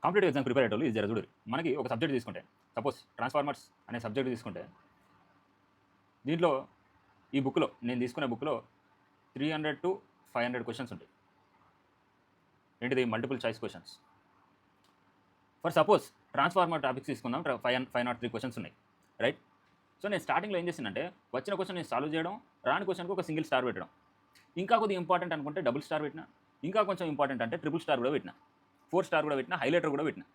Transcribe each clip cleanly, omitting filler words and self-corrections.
Competitive exam prepare అయ్యేటోళ్ళు ఇది చూడు. మనకి ఒక సబ్జెక్ట్ తీసుకుంటే సపోజ్ ట్రాన్స్ఫార్మర్స్ అనే సబ్జెక్ట్ తీసుకుంటే దీంట్లో ఈ బుక్లో నేను తీసుకునే బుక్లో 300 to 500 క్వశ్చన్స్ ఉంటాయి. ఏంటిది multiple choice questions. For suppose transformer topics తీసుకుందాం, 503 క్వశ్చన్స్ ఉన్నాయి, రైట్. సో నేను స్టార్టింగ్లో ఏం చేసిందంటే వచ్చిన క్వశ్చన్ నేను సాల్వ్ చేయడం, రాని క్వశ్చన్కి ఒక సింగిల్ స్టార్ పెట్టడం, ఇంకా కొద్దిగా ఇంపార్టెంట్ అనుకుంటే డబుల్ స్టార్ పెట్టిన, ఇంకా కొంచెం ఇంపార్టెంట్ అంటే ట్రిపుల్ స్టార్ కూడా పెట్టిన, 4 స్టార్ కూడా పెట్టిన, హైలైటర్ కూడా పెట్టిన.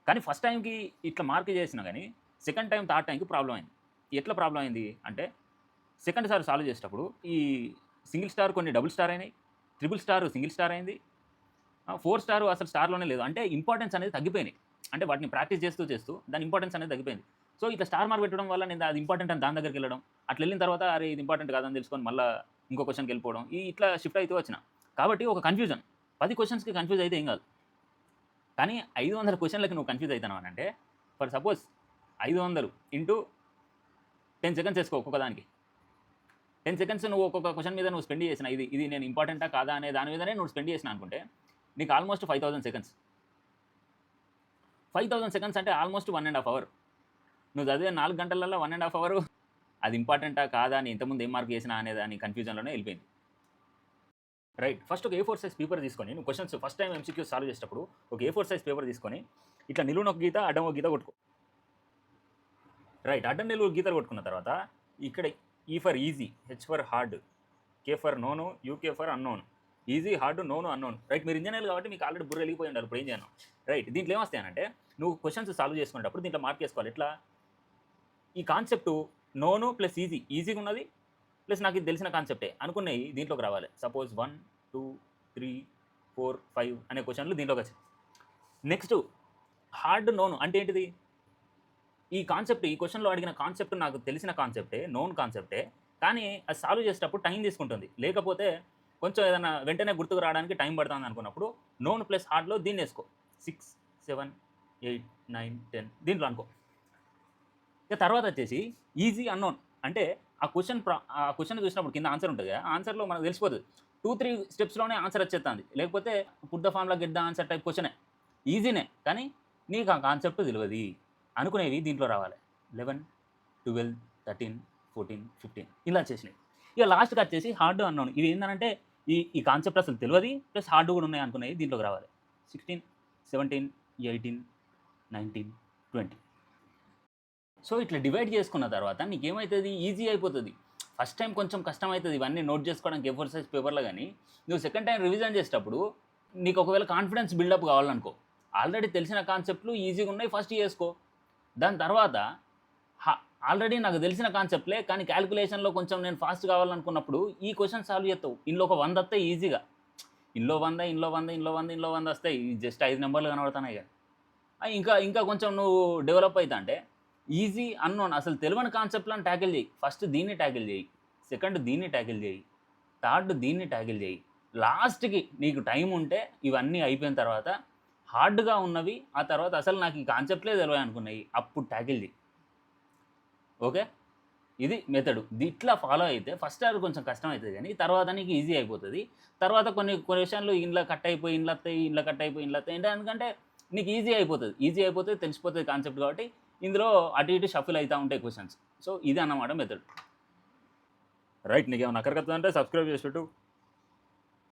కానీ ఫస్ట్ టైంకి ఇట్లా మార్క్ చేసినా కానీ సెకండ్ టైం థర్డ్ టైంకి ప్రాబ్లం అయింది. ఎట్లా ప్రాబ్లం అయింది అంటే సెకండ్ సార్ సాల్వ్ చేసేటప్పుడు ఈ సింగిల్ స్టార్ కొన్ని డబుల్ స్టార్ అయినాయి, ట్రిపుల్ స్టార్ సింగిల్ స్టార్ అయింది, 4 స్టార్ అసలు స్టార్లోనే లేదు. అంటే ఇంపార్టెన్స్ అనేది తగ్గిపోయినాయి. అంటే వాటిని ప్రాక్టీస్ చేస్తూ చేస్తూ దాని ఇంపార్టెన్స్ అనేది తగ్గిపోయింది. సో ఇట్లా స్టార్ మార్క్ పెట్టడం వల్ల నేను అది ఇంపార్టెంట్ అని దాని దగ్గరికి వెళ్ళడం, అట్లా వెళ్ళిన తర్వాత అరే ఇది ఇంపార్టెంట్ కాదని తెలుసుకొని మళ్ళీ ఇంకో క్వశ్చన్కి వెళ్ళిపోవడం, ఇట్లా షిఫ్ట్ అవుతూ వచ్చిన. కాబట్టి ఒక కన్ఫ్యూజన్ 10 క్వశ్చన్స్కి కన్ఫ్యూజ్ అయితే ఏం కాదు. కానీ 500 క్వశ్చన్లకి నువ్వు కన్ఫ్యూజ్ అవుతున్నావు అంటే ఫర్ సపోజ్ 500 ఇంటూ 10 సెకండ్స్ వేసుకో ఒక్కొక్కదానికి. 10 సెకండ్స్ నువ్వు ఒక్కొక్క క్వశ్చన్ మీద నువ్వు స్పెండ్ చేసిన, ఇది నేను ఇంపార్టెంటా కాదా అనే దాని మీదనే నువ్వు స్పెండ్ చేసిన అనుకుంటే నీకు ఆల్మోస్ట్ 5000 సెకండ్స్. 5000 సెకండ్స్ అంటే ఆల్మోస్ట్ 1.5 అవర్. నువ్వు చదివే 4 గంటలలో 1.5 అవర్ అది ఇంపార్టెంటా కాదా అని ఇంతకుముందు ఏం మార్క్ చేసినా అనే దాని కన్ఫ్యూజన్లోనే వెళ్ళిపోయింది, రైట్. ఫస్ట్ ఒక A4 సైజ్ పేపర్ తీసుకొని నువ్వు questions first time MCQ solve చేసేటప్పుడు ఒక A4 సైజ్ పేపర్ తీసుకొని ఇట్లా నిలువున ఒక గీత, అడ్డం ఒక గీత కొట్టుకో, రైట్. అడ్డం నిలువు గీతలు కొట్టుకున్న తర్వాత ఇక్కడ E for easy, H for hard, K for known, UK for unknown. Easy, hard, known, unknown, right. మీరు ఇంజనీర్ కాబట్టి మీకు ఆల్రెడీ బుర్ర వెళ్ళిపోయి ఉండాలి, ఇప్పుడు ఏం చేయను, రైట్. దీంట్లో ఏమొస్తాయనంటే నువ్వు క్వశ్చన్స్ సాల్వ్ చేసుకునేటప్పుడు దీంట్లో మార్క్ చేసుకోవాలి. ఎట్లా ఈ కాన్సెప్ట్ నోను ప్లస్ ఈజీగా ఉన్నది ప్లస్ నాకు ఇది తెలిసిన కాన్సెప్టే అనుకున్నాయి దీంట్లోకి రావాలి. సపోజ్ 1 2 3 4 5 అనే క్వశ్చన్లు దీంట్లోకి వచ్చాయి. నెక్స్ట్ హార్డ్ నోను అంటే ఏంటిది, ఈ కాన్సెప్ట్ ఈ క్వశ్చన్లో అడిగిన కాన్సెప్ట్ నాకు తెలిసిన కాన్సెప్టే, నోన్ కాన్సెప్టే, కానీ అది సాల్వ్ చేసేటప్పుడు టైం తీసుకుంటుంది. లేకపోతే కొంచెం ఏదైనా వెంటనే గుర్తుకు రావడానికి టైం పడుతుంది అనుకున్నప్పుడు నోన్ ప్లస్ హార్డ్లో దీన్ని వేసుకో, 6 7 8 9 10 దీంట్లో అనుకో. ఇక తర్వాత వచ్చేసి ఈజీ అన్నోన్ అంటే ఆ క్వశ్చన్ చూసినప్పుడు కింద ఆన్సర్ ఉంటుంది కదా, ఆన్సర్లో మనకు తెలిసిపోతుంది 2-3 స్టెప్స్లోనే ఆన్సర్ వచ్చేస్తుంది. లేకపోతే పుట్ ద ఫామ్లా గెట్ ద ఆన్సర్ టైప్ క్వశ్చనే, ఈజీనే, కానీ నీకు ఆ కాన్సెప్ట్ తెలియదు అనుకునేవి దీంట్లో రావాలి. 11 12 13 14 15 ఇలా వచ్చేసినాయి. ఇక లాస్ట్కి వచ్చేసి హార్డ్ అన్నోన్. ఇవి ఏంటంటే ఈ కాన్సెప్ట్ అసలు తెలియదు ప్లస్ హార్డ్ కూడా ఉన్నాయి అనుకునేవి దీంట్లోకి రావాలి. 16 17 18 19 20. సో ఇట్లా డివైడ్ చేసుకున్న తర్వాత నీకేమవుతుంది, ఈజీ అయిపోతుంది. ఫస్ట్ టైం కొంచెం కష్టమవుతుంది ఇవన్నీ నోట్ చేసుకోవడానికి A4 సైజ్ పేపర్లో, కానీ నువ్వు సెకండ్ టైం రివిజన్ చేసేటప్పుడు నీకు ఒకవేళ కాన్ఫిడెన్స్ బిల్డప్ కావాలనుకో, ఆల్రెడీ తెలిసిన కాన్సెప్ట్లు ఈజీగా ఉన్నాయి ఫస్ట్ చేసుకో. దాని తర్వాత ఆల్రెడీ నాకు తెలిసిన కాన్సెప్ట్లే కానీ క్యాలిక్యులేషన్లో కొంచెం నేను ఫాస్ట్ కావాలనుకున్నప్పుడు ఈ క్వశ్చన్ సాల్వ్ చేస్తావు. ఇందులో ఒక 100 వస్తాయి ఈజీగా, ఇందులో 100 వస్తాయి, జస్ట్ 5 నెంబర్లు కనబడుతున్నాయి కదా. ఇంకా కొంచెం నువ్వు డెవలప్ అవుతా అంటే ఈజీ అన్నోన్ అసలు తెలియని కాన్సెప్ట్లను ట్యాకిల్ చేయి. ఫస్ట్ దీన్ని ట్యాకిల్ చేయి, సెకండ్ దీన్ని ట్యాకిల్ చేయి, థర్డ్ దీన్ని ట్యాకిల్ చేయి. లాస్ట్కి నీకు టైం ఉంటే ఇవన్నీ అయిపోయిన తర్వాత హార్డ్గా ఉన్నవి, ఆ తర్వాత అసలు నాకు ఈ కాన్సెప్ట్లే తెలియదు అనుకున్నాయి అప్పుడు ట్యాకిల్ చేయి. ఓకే, ఇది మెథడు. ఇట్లా ఫాలో అయితే ఫస్ట్ అది కొంచెం కష్టం అవుతుంది, కానీ తర్వాత నీకు ఈజీ అయిపోతుంది. తర్వాత కొన్ని విషయాలు ఇంట్లో కట్ అయిపోయి ఇంట్లో వస్తాయి, ఇంట్లో కట్ అయిపోయి ఇంట్లో వస్తాయి. ఎందుకంటే నీకు ఈజీ అయిపోతుంది, తెలిసిపోతుంది కాన్సెప్ట్. కాబట్టి ఇందులో అటు ఇటు షఫిల్ అవుతూ ఉంటాయి క్వశ్చన్స్. సో ఇది అన్నమాట మెథడ్, రైట్. నీకు ఏమైనా అక్కడికి అంటే సబ్స్క్రైబ్ చేసి పెట్టు.